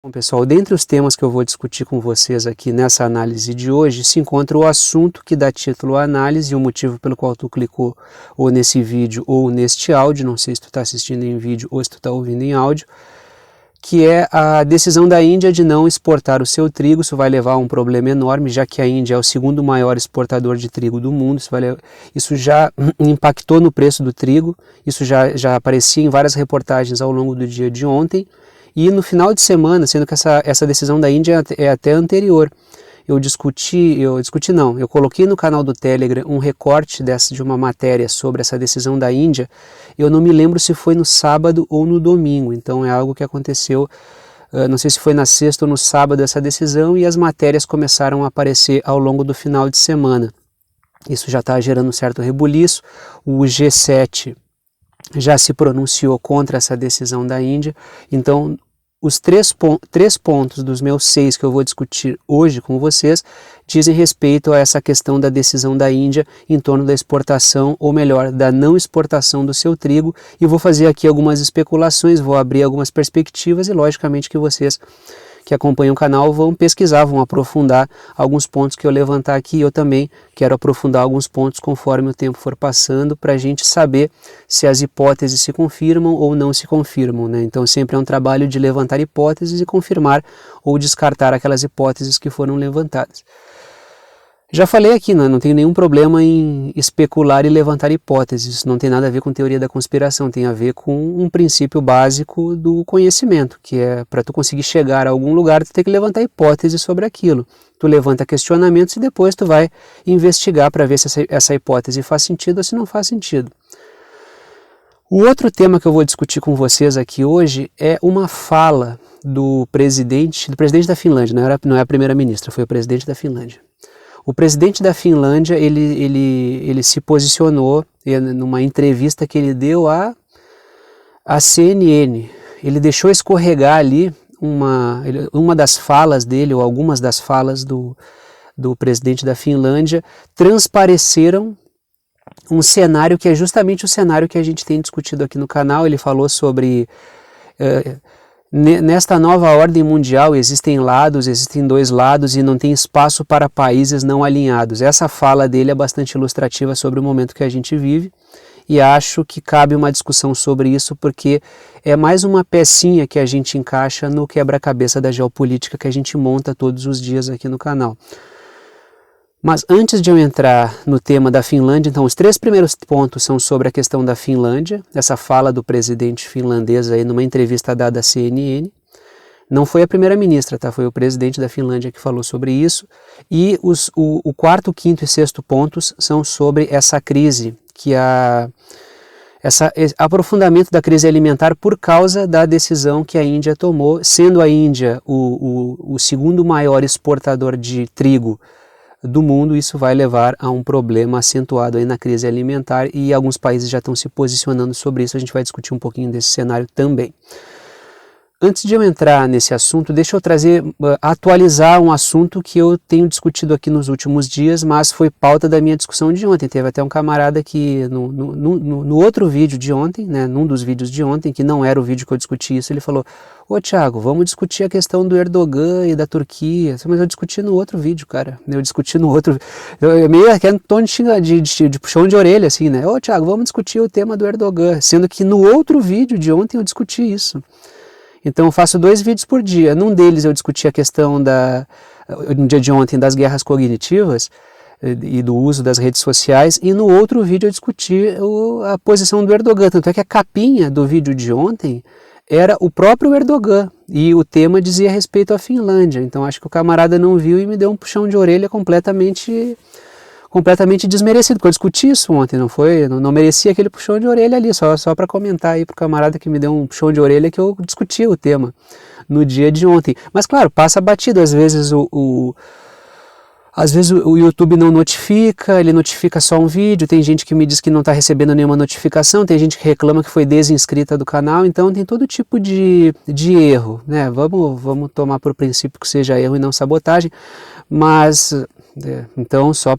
Bom, pessoal, dentre os temas que eu vou discutir com vocês aqui nessa análise de hoje, se encontra o assunto que dá título à análise e o motivo pelo qual tu clicou ou nesse vídeo ou neste áudio, não sei se tu está assistindo em vídeo ou se tu está ouvindo em áudio, que é a decisão da Índia de não exportar o seu trigo. Isso vai levar a um problema enorme, já que a Índia é o segundo maior exportador de trigo do mundo. Isso já impactou no preço do trigo, isso já aparecia em várias reportagens ao longo do dia de ontem. E no final de semana, sendo que essa decisão da Índia é até anterior, eu coloquei no canal do Telegram um recorte de uma matéria sobre essa decisão da Índia. Eu não me lembro se foi no sábado ou no domingo, então é algo que aconteceu, não sei se foi na sexta ou no sábado essa decisão, e as matérias começaram a aparecer ao longo do final de semana. Isso já está gerando um certo rebuliço. O G7 já se pronunciou contra essa decisão da Índia. Então, os três pontos dos meus 6 que eu vou discutir hoje com vocês dizem respeito a essa questão da decisão da Índia em torno da exportação, ou melhor, da não exportação do seu trigo, e vou fazer aqui algumas especulações, vou abrir algumas perspectivas e logicamente que vocês que acompanham o canal vão pesquisar, vão aprofundar alguns pontos que eu levantar aqui. Eu também quero aprofundar alguns pontos conforme o tempo for passando, para a gente saber se as hipóteses se confirmam ou não se confirmam, né? Então sempre é um trabalho de levantar hipóteses e confirmar ou descartar aquelas hipóteses que foram levantadas. Já falei aqui, né? Não tenho nenhum problema em especular e levantar hipóteses. Isso não tem nada a ver com teoria da conspiração, tem a ver com um princípio básico do conhecimento, que é para tu conseguir chegar a algum lugar, tu tem que levantar hipóteses sobre aquilo. Tu levanta questionamentos e depois tu vai investigar para ver se essa hipótese faz sentido ou se não faz sentido. O outro tema que eu vou discutir com vocês aqui hoje é uma fala do presidente da Finlândia, não é a primeira-ministra, foi o presidente da Finlândia. O presidente da Finlândia, ele se posicionou numa entrevista que ele deu à CNN. Ele deixou escorregar ali uma das falas dele, ou algumas das falas do presidente da Finlândia, transpareceram um cenário que é justamente o cenário que a gente tem discutido aqui no canal. Ele falou sobre... Nesta nova ordem mundial existem dois lados e não tem espaço para países não alinhados. Essa fala dele é bastante ilustrativa sobre o momento que a gente vive, e acho que cabe uma discussão sobre isso, porque é mais uma pecinha que a gente encaixa no quebra-cabeça da geopolítica que a gente monta todos os dias aqui no canal. Mas antes de eu entrar no tema da Finlândia, então os 3 primeiros pontos são sobre a questão da Finlândia, essa fala do presidente finlandês aí numa entrevista dada à CNN. Não foi a primeira-ministra, tá? Foi o presidente da Finlândia que falou sobre isso. E o quarto, quinto e sexto pontos são sobre essa crise, esse aprofundamento da crise alimentar por causa da decisão que a Índia tomou, sendo a Índia o segundo maior exportador de trigo do mundo. Isso vai levar a um problema acentuado aí na crise alimentar, e alguns países já estão se posicionando sobre isso. A gente vai discutir um pouquinho desse cenário também. Antes de eu entrar nesse assunto, deixa eu atualizar um assunto que eu tenho discutido aqui nos últimos dias, mas foi pauta da minha discussão de ontem. Teve até um camarada que no outro vídeo de ontem, né, num dos vídeos de ontem, que não era o vídeo que eu discuti isso, ele falou: "Ô Thiago, vamos discutir a questão do Erdogan e da Turquia." Mas eu discuti no outro vídeo, cara. Eu discuti no outro... Eu meio que é um tom de puxão de orelha, assim, né? "Ô Thiago, vamos discutir o tema do Erdogan." Sendo que no outro vídeo de ontem eu discuti isso. Então eu faço 2 vídeos por dia. Num deles eu discuti a questão no dia de ontem, das guerras cognitivas e do uso das redes sociais, e no outro vídeo eu discuti a posição do Erdogan. Tanto é que a capinha do vídeo de ontem era o próprio Erdogan, e o tema dizia respeito à Finlândia. Então acho que o camarada não viu e me deu um puxão de orelha completamente desmerecido, porque eu discuti isso ontem, não merecia aquele puxão de orelha ali, só para comentar aí pro camarada que me deu um puxão de orelha, que eu discuti o tema no dia de ontem. Mas claro, passa batido, às vezes o YouTube não notifica, ele notifica só um vídeo. Tem gente que me diz que não está recebendo nenhuma notificação, tem gente que reclama que foi desinscrita do canal, então tem todo tipo de erro, né? Vamos tomar por princípio que seja erro e não sabotagem, mas... Então, só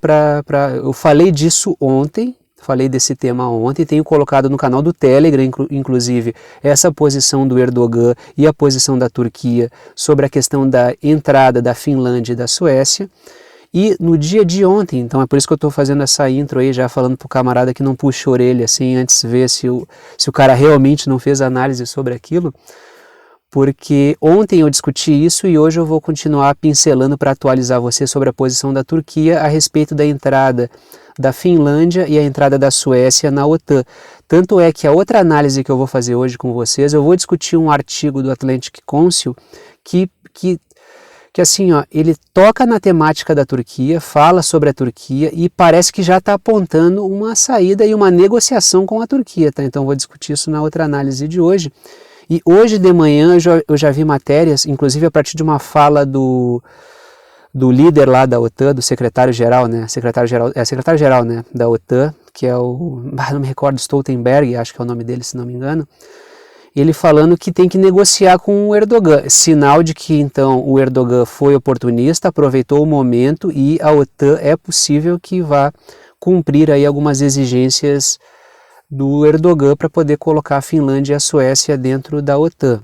eu falei disso ontem, falei desse tema ontem, tenho colocado no canal do Telegram, inclusive, essa posição do Erdogan e a posição da Turquia sobre a questão da entrada da Finlândia e da Suécia. E no dia de ontem, então é por isso que eu estou fazendo essa intro aí, já falando pro camarada que não puxa a orelha assim, antes de ver se o cara realmente não fez análise sobre aquilo, porque ontem eu discuti isso e hoje eu vou continuar pincelando para atualizar você sobre a posição da Turquia a respeito da entrada da Finlândia e a entrada da Suécia na OTAN. Tanto é que a outra análise que eu vou fazer hoje com vocês, eu vou discutir um artigo do Atlantic Council que assim, ó, ele toca na temática da Turquia, fala sobre a Turquia e parece que já está apontando uma saída e uma negociação com a Turquia, tá? Então eu vou discutir isso na outra análise de hoje. E hoje de manhã eu já vi matérias, inclusive a partir de uma fala do líder lá da OTAN, do secretário-geral, né? Secretário-geral, né? Da OTAN, que é não me recordo, Stoltenberg, acho que é o nome dele, se não me engano. Ele falando que tem que negociar com o Erdogan, sinal de que então o Erdogan foi oportunista, aproveitou o momento e a OTAN é possível que vá cumprir aí algumas exigências do Erdogan para poder colocar a Finlândia e a Suécia dentro da OTAN.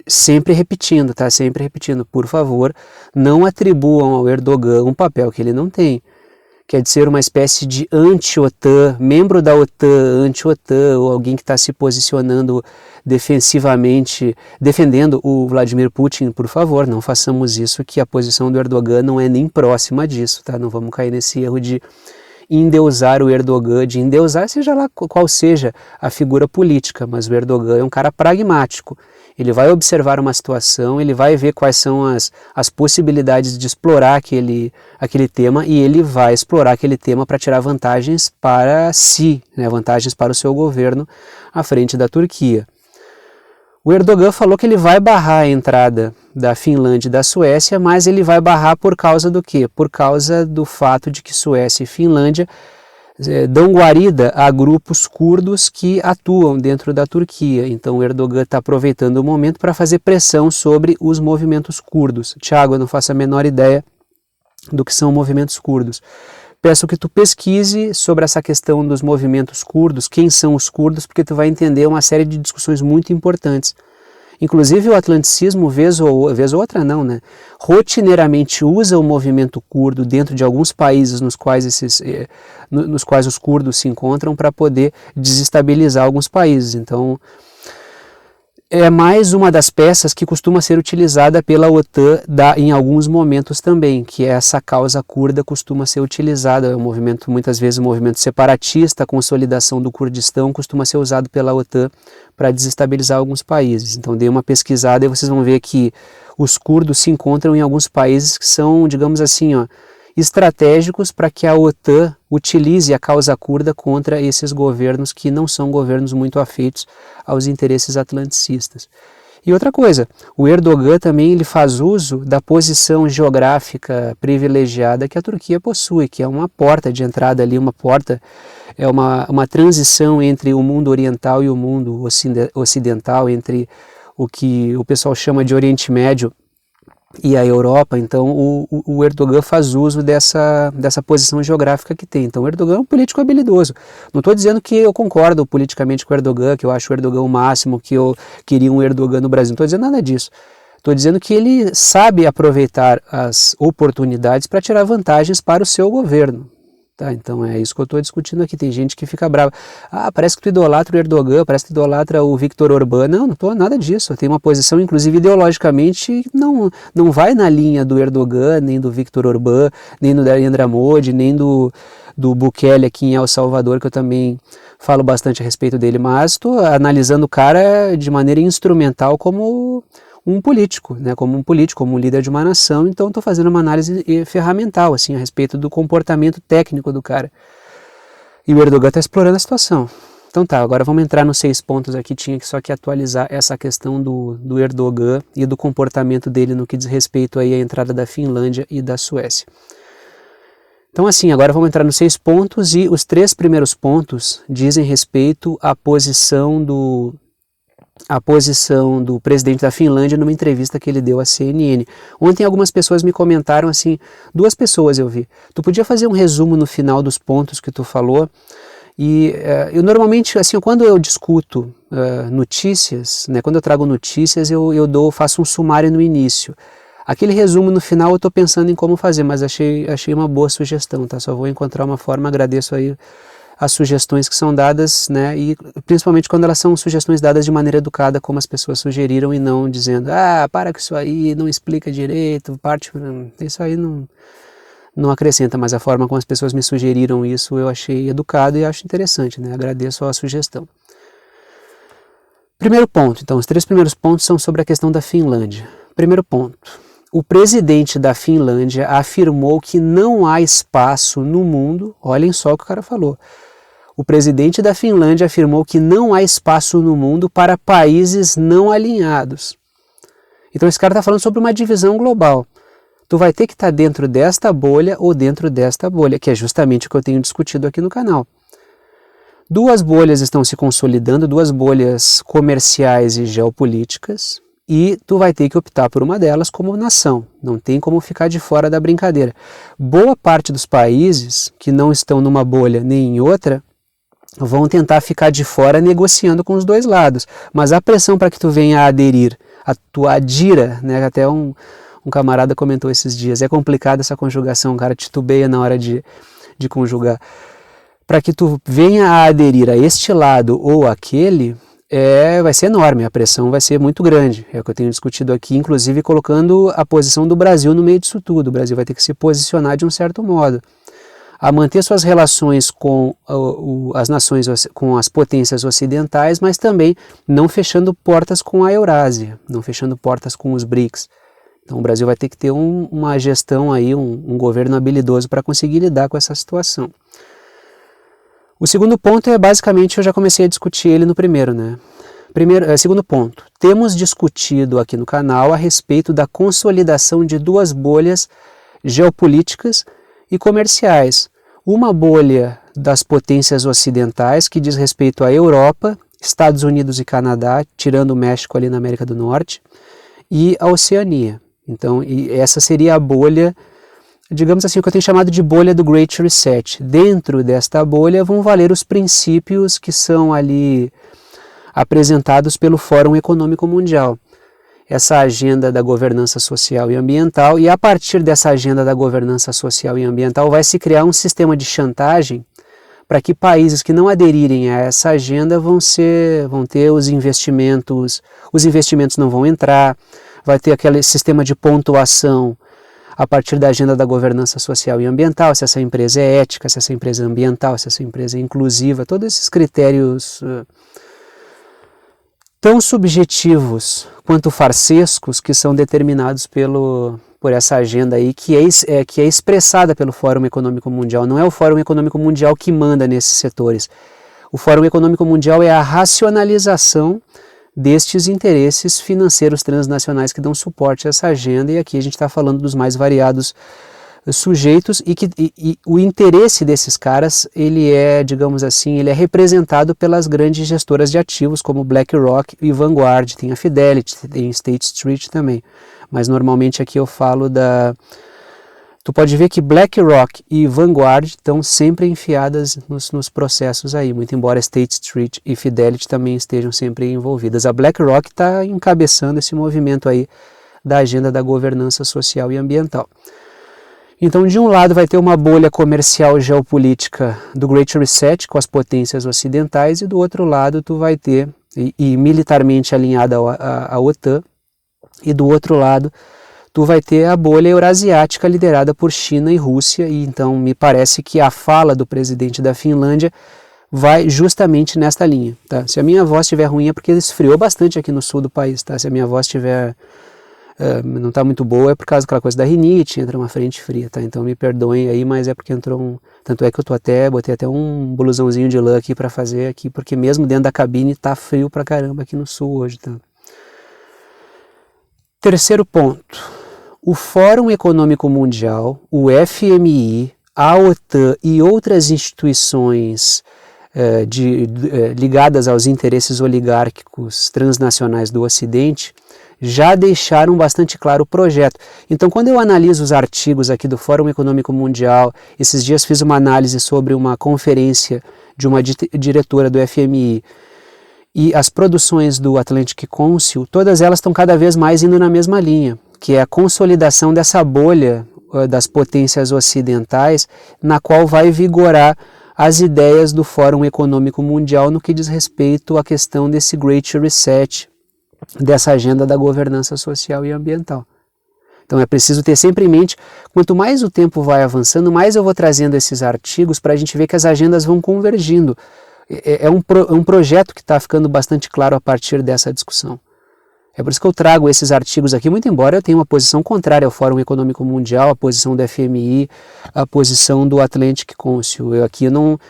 Sempre repetindo, tá? Sempre repetindo, por favor, não atribuam ao Erdogan um papel que ele não tem. Quer dizer, uma espécie de anti-OTAN, membro da OTAN, anti-OTAN, ou alguém que está se posicionando defensivamente, defendendo o Vladimir Putin, por favor, não façamos isso, que a posição do Erdogan não é nem próxima disso, tá? Não vamos cair nesse erro de endeusar o Erdogan, de endeusar seja lá qual seja a figura política, mas o Erdogan é um cara pragmático. Ele vai observar uma situação, ele vai ver quais são as possibilidades de explorar aquele tema e ele vai explorar aquele tema para tirar vantagens para si, né, vantagens para o seu governo à frente da Turquia. O Erdogan falou que ele vai barrar a entrada da Finlândia e da Suécia, mas ele vai barrar por causa do quê? Por causa do fato de que Suécia e Finlândia dão guarida a grupos curdos que atuam dentro da Turquia. Então o Erdogan está aproveitando o momento para fazer pressão sobre os movimentos curdos. Tiago, eu não faço a menor ideia do que são movimentos curdos. Peço que tu pesquise sobre essa questão dos movimentos curdos, quem são os curdos, porque tu vai entender uma série de discussões muito importantes. Inclusive o atlanticismo, vez ou outra não, né? Rotineiramente usa o movimento curdo dentro de alguns países nos quais os curdos se encontram para poder desestabilizar alguns países. Então é mais uma das peças que costuma ser utilizada pela OTAN em alguns momentos também, que é essa causa curda costuma ser utilizada, é um movimento, muitas vezes um movimento separatista, a consolidação do Kurdistão costuma ser usado pela OTAN para desestabilizar alguns países. Então dê uma pesquisada e vocês vão ver que os curdos se encontram em alguns países que são, digamos assim, estratégicos para que a OTAN utilize a causa curda contra esses governos que não são governos muito afeitos aos interesses atlanticistas. E outra coisa, o Erdogan também ele faz uso da posição geográfica privilegiada que a Turquia possui, que é uma porta de entrada ali, é uma transição entre o mundo oriental e o mundo ocidental, entre o que o pessoal chama de Oriente Médio e a Europa. Então o Erdogan faz uso dessa posição geográfica que tem. Então o Erdogan é um político habilidoso. Não estou dizendo que eu concordo politicamente com o Erdogan, que eu acho o Erdogan o máximo, que eu queria um Erdogan no Brasil. Não estou dizendo nada disso. Estou dizendo que ele sabe aproveitar as oportunidades para tirar vantagens para o seu governo. Tá, então é isso que eu estou discutindo aqui. Tem gente que fica brava. Parece que tu idolatra o Erdogan, parece que tu idolatra o Viktor Orbán. Não estou nada disso. Eu tenho uma posição, inclusive ideologicamente, não vai na linha do Erdogan, nem do Viktor Orbán, nem do Narendra Modi, nem do Bukele aqui em El Salvador, que eu também falo bastante a respeito dele. Mas estou analisando o cara de maneira instrumental como um político, né, como um líder de uma nação. Então estou fazendo uma análise ferramental assim, a respeito do comportamento técnico do cara. E o Erdogan está explorando a situação. Então tá, agora vamos entrar nos 6 pontos aqui, tinha que só que atualizar essa questão do Erdogan e do comportamento dele no que diz respeito aí à entrada da Finlândia e da Suécia. Então assim, agora vamos entrar nos 6 pontos e os 3 primeiros pontos dizem respeito à posição do presidente da Finlândia numa entrevista que ele deu à CNN. Ontem algumas pessoas me comentaram assim, 2 pessoas eu vi. Tu podia fazer um resumo no final dos pontos que tu falou, E eu normalmente, assim, quando eu discuto notícias, né, quando eu trago notícias, eu faço um sumário no início. Aquele resumo no final eu estou pensando em como fazer, mas achei uma boa sugestão, tá? Só vou encontrar uma forma, agradeço aí as sugestões que são dadas, né? E principalmente quando elas são sugestões dadas de maneira educada, como as pessoas sugeriram, e não dizendo, para com isso aí, não explica direito, isso aí não acrescenta, mas a forma como as pessoas me sugeriram isso eu achei educado e acho interessante, né? Agradeço a sugestão. Primeiro ponto, então, os 3 primeiros pontos são sobre a questão da Finlândia. Primeiro ponto. O presidente da Finlândia afirmou que não há espaço no mundo, olhem só o que o cara falou, o presidente da Finlândia afirmou que não há espaço no mundo para países não alinhados. Então esse cara está falando sobre uma divisão global. Tu vai ter que estar dentro desta bolha ou dentro desta bolha, que é justamente o que eu tenho discutido aqui no canal. 2 bolhas estão se consolidando, 2 bolhas comerciais e geopolíticas, e tu vai ter que optar por uma delas como nação, não tem como ficar de fora da brincadeira. Boa parte dos países que não estão numa bolha nem em outra vão tentar ficar de fora negociando com os 2 lados, mas a pressão para que tu venha a aderir, tu adira, né, até um camarada comentou esses dias, é complicada essa conjugação, o cara titubeia na hora de conjugar. Para que tu venha a aderir a este lado ou aquele, vai ser enorme, a pressão vai ser muito grande. É o que eu tenho discutido aqui, inclusive colocando a posição do Brasil no meio disso tudo. O Brasil vai ter que se posicionar de um certo modo, a manter suas relações com as nações, com as potências ocidentais, mas também não fechando portas com a Eurásia, não fechando portas com os BRICS. Então o Brasil vai ter que ter uma gestão aí, um governo habilidoso para conseguir lidar com essa situação. O segundo ponto basicamente, eu já comecei a discutir ele no primeiro, né? Segundo ponto, temos discutido aqui no canal a respeito da consolidação de 2 bolhas geopolíticas e comerciais. Uma bolha das potências ocidentais, que diz respeito à Europa, Estados Unidos e Canadá, tirando o México ali na América do Norte, e a Oceania. Então, essa seria a bolha, digamos assim, o que eu tenho chamado de bolha do Great Reset. Dentro desta bolha vão valer os princípios que são ali apresentados pelo Fórum Econômico Mundial. Essa agenda da governança social e ambiental, e a partir dessa agenda da governança social e ambiental vai se criar um sistema de chantagem para que países que não aderirem a essa agenda vão ter os investimentos não vão entrar, vai ter aquele sistema de pontuação a partir da agenda da governança social e ambiental, se essa empresa é ética, se essa empresa é ambiental, se essa empresa é inclusiva, todos esses critérios tão subjetivos quanto farsescos que são determinados por essa agenda aí, que é expressada pelo Fórum Econômico Mundial. Não é o Fórum Econômico Mundial que manda nesses setores. O Fórum Econômico Mundial é a racionalização destes interesses financeiros transnacionais que dão suporte a essa agenda, e aqui a gente está falando dos mais variados sujeitos, e o interesse desses caras, ele é, digamos assim, ele é representado pelas grandes gestoras de ativos, como BlackRock e Vanguard, tem a Fidelity, tem State Street também, mas normalmente aqui eu falo Tu pode ver que BlackRock e Vanguard estão sempre enfiadas nos processos aí, muito embora State Street e Fidelity também estejam sempre envolvidas. A BlackRock está encabeçando esse movimento aí da agenda da governança social e ambiental. Então, de um lado vai ter uma bolha comercial geopolítica do Great Reset com as potências ocidentais, e do outro lado tu vai ter, e militarmente alinhada à OTAN, e do outro lado tu vai ter a bolha eurasiática liderada por China e Rússia, e então me parece que a fala do presidente da Finlândia vai justamente nesta linha, tá? Se a minha voz estiver ruim é porque esfriou bastante aqui no sul do país, tá? Se a minha voz estiver não está muito boa é por causa daquela coisa da rinite, entra uma frente fria, tá? Então me perdoem aí, mas é porque entrou tanto é que eu botei até um blusãozinho de lã aqui para fazer aqui, porque mesmo dentro da cabine tá frio pra caramba aqui no sul hoje, tá? Terceiro ponto, o Fórum Econômico Mundial, o FMI, a OTAN e outras instituições ligadas aos interesses oligárquicos transnacionais do Ocidente já deixaram bastante claro o projeto. Então, quando eu analiso os artigos aqui do Fórum Econômico Mundial, esses dias fiz uma análise sobre uma conferência de uma diretora do FMI e as produções do Atlantic Council, todas elas estão cada vez mais indo na mesma linha, que é a consolidação dessa bolha das potências ocidentais, na qual vai vigorar as ideias do Fórum Econômico Mundial no que diz respeito à questão desse Great Reset, dessa agenda da governança social e ambiental. Então é preciso ter sempre em mente, quanto mais o tempo vai avançando, mais eu vou trazendo esses artigos para a gente ver que as agendas vão convergindo. É um projeto que está ficando bastante claro a partir dessa discussão. É por isso que eu trago esses artigos aqui, muito embora eu tenha uma posição contrária ao Fórum Econômico Mundial, a posição do FMI, a posição do Atlantic Council. Eu aqui não...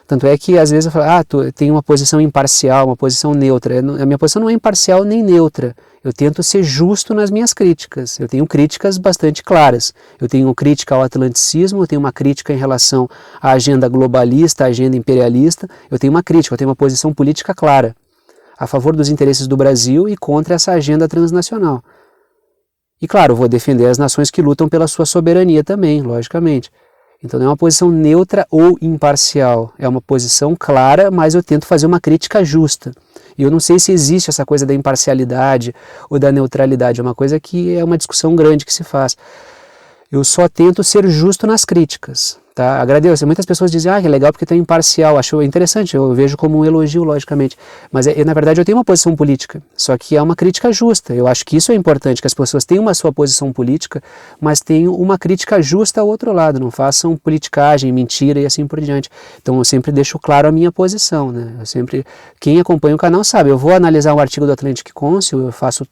Tanto é que às vezes eu falo, tu tem uma posição imparcial, uma posição neutra. A minha posição não é imparcial nem neutra. Eu tento ser justo nas minhas críticas. Eu tenho críticas bastante claras. Eu tenho crítica ao atlanticismo, eu tenho uma crítica em relação à agenda globalista, à agenda imperialista. Eu tenho uma crítica, eu tenho uma posição política clara a favor dos interesses do Brasil e contra essa agenda transnacional. E claro, vou defender as nações que lutam pela sua soberania também, logicamente. Então não é uma posição neutra ou imparcial, é uma posição clara, mas eu tento fazer uma crítica justa. E eu não sei se existe essa coisa da imparcialidade ou da neutralidade, é uma coisa que é uma discussão grande que se faz. Eu só tento ser justo nas críticas. Tá? Agradeço. Muitas pessoas dizem, que legal porque tu é imparcial. Acho interessante, eu vejo como um elogio, logicamente. Mas na verdade eu tenho uma posição política, só que é uma crítica justa. Eu acho que isso é importante, que as pessoas tenham uma sua posição política, mas tenham uma crítica justa ao outro lado, não façam politicagem, mentira e assim por diante. Então eu sempre deixo claro a minha posição, né? Quem acompanha o canal sabe, eu vou analisar um artigo do Atlantic Council, eu faço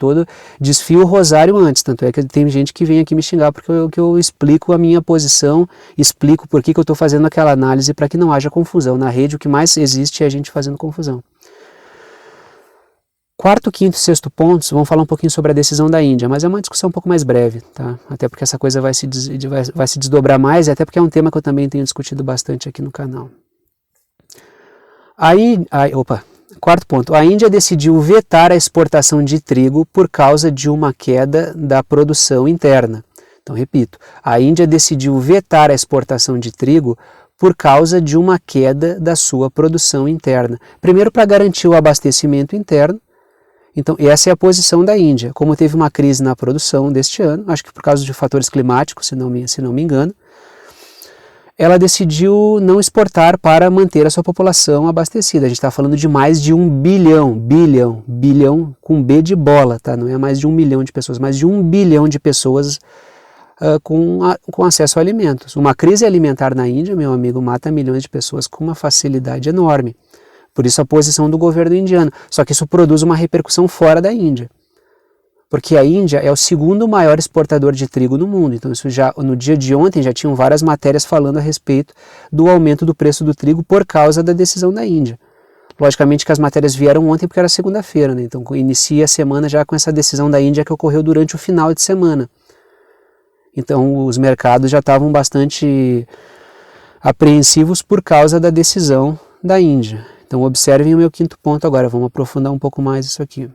desfio o rosário antes, tanto é que tem gente que vem aqui me xingar porque eu explico a minha posição, explico por que eu estou fazendo aquela análise para que não haja confusão. Na rede o que mais existe é a gente fazendo confusão. Quarto, quinto e sexto pontos vão falar um pouquinho sobre a decisão da Índia, mas é uma discussão um pouco mais breve, tá? Até porque essa coisa vai se desdobrar mais e até porque é um tema que eu também tenho discutido bastante aqui no canal. Quarto ponto, a Índia decidiu vetar a exportação de trigo por causa de uma queda da produção interna. Então, repito, a Índia decidiu vetar a exportação de trigo por causa de uma queda da sua produção interna. Primeiro, para garantir o abastecimento interno. Então, essa é a posição da Índia. Como teve uma crise na produção deste ano, acho que por causa de fatores climáticos, se não me engano, ela decidiu não exportar para manter a sua população abastecida. A gente está falando de mais de 1 bilhão com B de bola, tá? Não é mais de 1 milhão de pessoas, mais de 1 bilhão de pessoas com acesso a alimentos. Uma crise alimentar na Índia, meu amigo, mata milhões de pessoas com uma facilidade enorme. Por isso a posição do governo indiano. Só que isso produz uma repercussão fora da Índia. Porque a Índia é o segundo maior exportador de trigo no mundo. Então isso já, no dia de ontem, já tinham várias matérias falando a respeito do aumento do preço do trigo por causa da decisão da Índia. Logicamente que as matérias vieram ontem porque era segunda-feira, né? Então inicia a semana já com essa decisão da Índia que ocorreu durante o final de semana. Então os mercados já estavam bastante apreensivos por causa da decisão da Índia. Então observem o meu quinto ponto agora, vamos aprofundar um pouco mais isso aqui.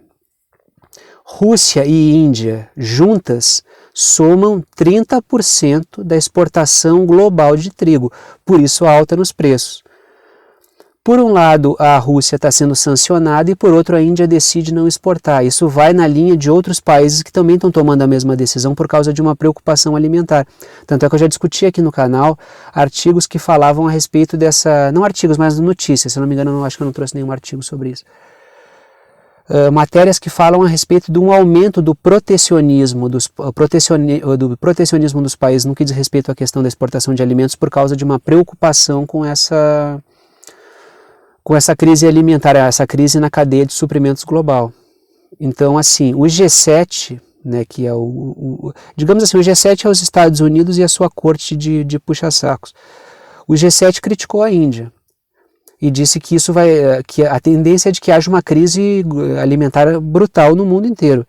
Rússia e Índia juntas somam 30% da exportação global de trigo, por isso a alta nos preços. Por um lado, a Rússia está sendo sancionada e por outro a Índia decide não exportar. Isso vai na linha de outros países que também estão tomando a mesma decisão por causa de uma preocupação alimentar. Tanto é que eu já discuti aqui no canal artigos que falavam a respeito dessa... Não artigos, mas notícias. Se não me engano, acho que eu não trouxe nenhum artigo sobre isso. Matérias que falam a respeito de um aumento do protecionismo dos países no que diz respeito à questão da exportação de alimentos por causa de uma preocupação com essa crise alimentar, essa crise na cadeia de suprimentos global. Então, assim, o G7, né, que é digamos assim, o G7 é os Estados Unidos e a sua corte de puxa-sacos. O G7 criticou a Índia e disse que que a tendência é de que haja uma crise alimentar brutal no mundo inteiro.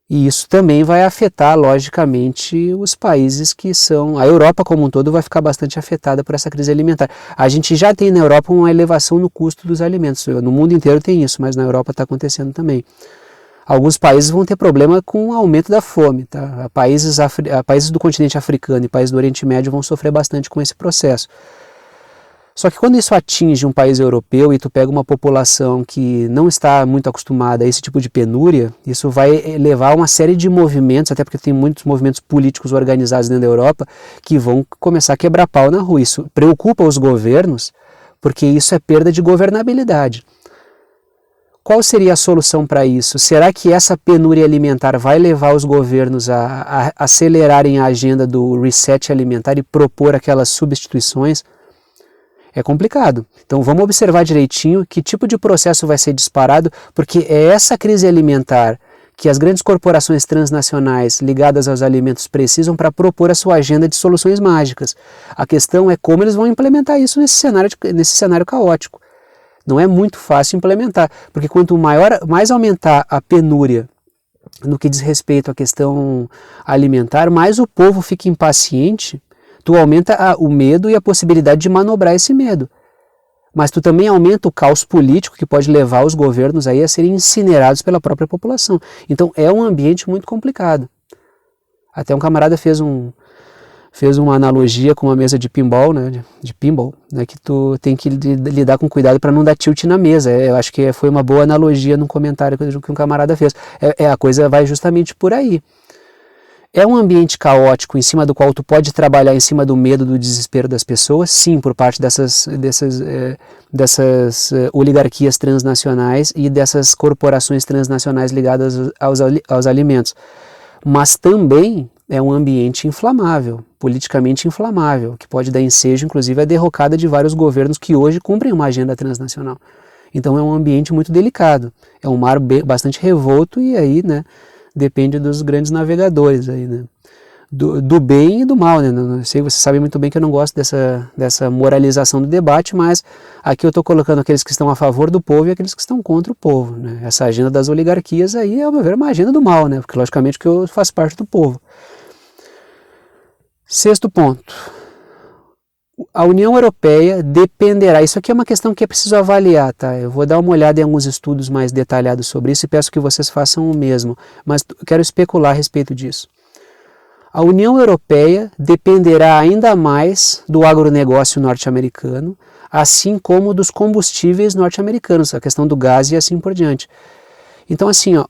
E isso também vai afetar, logicamente, os países que são... A Europa como um todo vai ficar bastante afetada por essa crise alimentar. A gente já tem na Europa uma elevação no custo dos alimentos. No mundo inteiro tem isso, mas na Europa está acontecendo também. Alguns países vão ter problema com o aumento da fome. Tá? Países do continente africano e países do Oriente Médio vão sofrer bastante com esse processo. Só que quando isso atinge um país europeu e tu pega uma população que não está muito acostumada a esse tipo de penúria, isso vai levar a uma série de movimentos, até porque tem muitos movimentos políticos organizados dentro da Europa, que vão começar a quebrar pau na rua. Isso preocupa os governos, porque isso é perda de governabilidade. Qual seria a solução para isso? Será que essa penúria alimentar vai levar os governos a acelerarem a agenda do reset alimentar e propor aquelas substituições? É complicado. Então vamos observar direitinho que tipo de processo vai ser disparado, porque é essa crise alimentar que as grandes corporações transnacionais ligadas aos alimentos precisam para propor a sua agenda de soluções mágicas. A questão é como eles vão implementar isso nesse cenário caótico. Não é muito fácil implementar, porque quanto mais aumentar a penúria no que diz respeito à questão alimentar, mais o povo fica impaciente. Tu aumenta o medo e a possibilidade de manobrar esse medo. Mas tu também aumenta o caos político que pode levar os governos aí a serem incinerados pela própria população. Então é um ambiente muito complicado. Até um camarada fez uma analogia com uma mesa de pinball, né, que tu tem que lidar com cuidado para não dar tilt na mesa. Eu acho que foi uma boa analogia num comentário que um camarada fez. A coisa vai justamente por aí. É um ambiente caótico em cima do qual tu pode trabalhar em cima do medo, do desespero das pessoas, sim, por parte dessas oligarquias transnacionais e dessas corporações transnacionais ligadas aos alimentos. Mas também é um ambiente inflamável, politicamente inflamável, que pode dar ensejo, inclusive, à derrocada de vários governos que hoje cumprem uma agenda transnacional. Então é um ambiente muito delicado, é um mar bastante revolto e aí, né, depende dos grandes navegadores aí, né? Do bem e do mal, né? Não sei, você sabe muito bem que eu não gosto dessa moralização do debate, mas aqui eu estou colocando aqueles que estão a favor do povo e aqueles que estão contra o povo, né? Essa agenda das oligarquias aí, ao meu ver, é uma agenda do mal, né? Porque logicamente que eu faço parte do povo. Sexto ponto. A União Europeia dependerá, isso aqui é uma questão que é preciso avaliar, tá? Eu vou dar uma olhada em alguns estudos mais detalhados sobre isso e peço que vocês façam o mesmo, mas quero especular a respeito disso. A União Europeia dependerá ainda mais do agronegócio norte-americano, assim como dos combustíveis norte-americanos, a questão do gás e assim por diante. Então, assim, ó,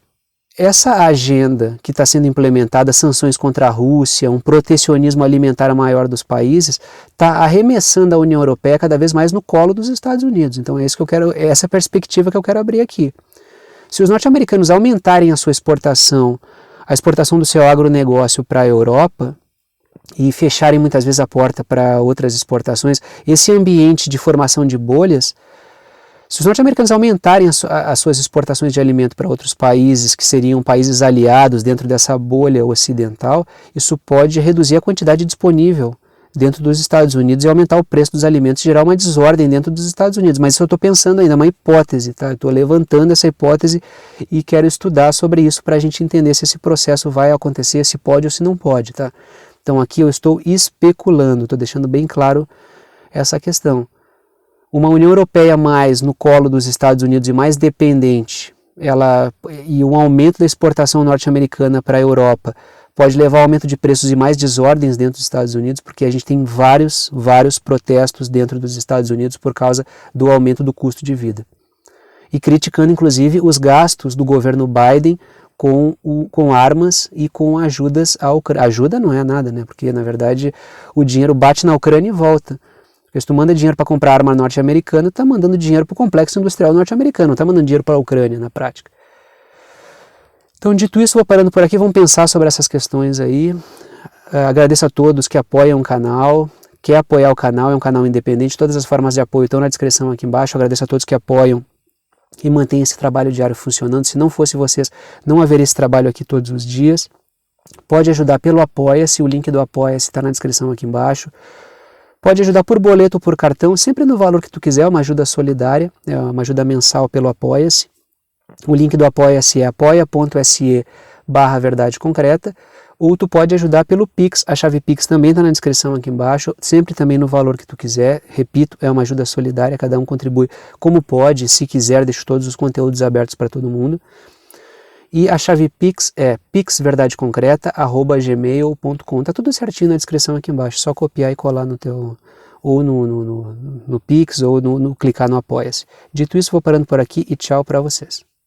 essa agenda que está sendo implementada, sanções contra a Rússia, um protecionismo alimentar maior dos países, está arremessando a União Europeia cada vez mais no colo dos Estados Unidos. Então é essa perspectiva que eu quero abrir aqui. Se os norte-americanos aumentarem a sua exportação, a exportação do seu agronegócio para a Europa, e fecharem muitas vezes a porta para outras exportações, esse ambiente de formação de bolhas, se os norte-americanos aumentarem as suas exportações de alimento para outros países, que seriam países aliados dentro dessa bolha ocidental, isso pode reduzir a quantidade disponível dentro dos Estados Unidos e aumentar o preço dos alimentos, gerar uma desordem dentro dos Estados Unidos. Mas isso eu estou pensando ainda, é uma hipótese, tá? Eu estou levantando essa hipótese e quero estudar sobre isso para a gente entender se esse processo vai acontecer, se pode ou se não pode, tá? Então aqui eu estou especulando, estou deixando bem claro essa questão. Uma União Europeia mais no colo dos Estados Unidos e mais dependente, e um aumento da exportação norte-americana para a Europa pode levar ao aumento de preços e mais desordens dentro dos Estados Unidos, porque a gente tem vários protestos dentro dos Estados Unidos por causa do aumento do custo de vida. E criticando, inclusive, os gastos do governo Biden com armas e com ajudas à Ucrânia. Ajuda não é nada, né? Porque, na verdade, o dinheiro bate na Ucrânia e volta. Porque se tu manda dinheiro para comprar arma norte-americana, tá mandando dinheiro para o complexo industrial norte-americano, não tá mandando dinheiro para a Ucrânia, na prática. Então, dito isso, vou parando por aqui, vamos pensar sobre essas questões aí. Agradeço a todos que apoiam o canal. Quer apoiar o canal, é um canal independente, todas as formas de apoio estão na descrição aqui embaixo. Agradeço a todos que apoiam e mantêm esse trabalho diário funcionando. Se não fosse vocês, não haveria esse trabalho aqui todos os dias. Pode ajudar pelo Apoia-se, o link do Apoia-se está na descrição aqui embaixo. Pode ajudar por boleto ou por cartão, sempre no valor que tu quiser, uma ajuda solidária, uma ajuda mensal pelo Apoia-se. O link do Apoia-se é apoia.se/verdade concreta, ou tu pode ajudar pelo Pix, a chave Pix também está na descrição aqui embaixo, sempre também no valor que tu quiser. Repito, é uma ajuda solidária, cada um contribui como pode, se quiser, deixo todos os conteúdos abertos para todo mundo. E a chave Pix é pixverdadeconcreta@gmail.com. Tá tudo certinho na descrição aqui embaixo, só copiar e colar no teu ou no Pix, ou no clicar no Apoia-se. Dito isso, vou parando por aqui e tchau para vocês.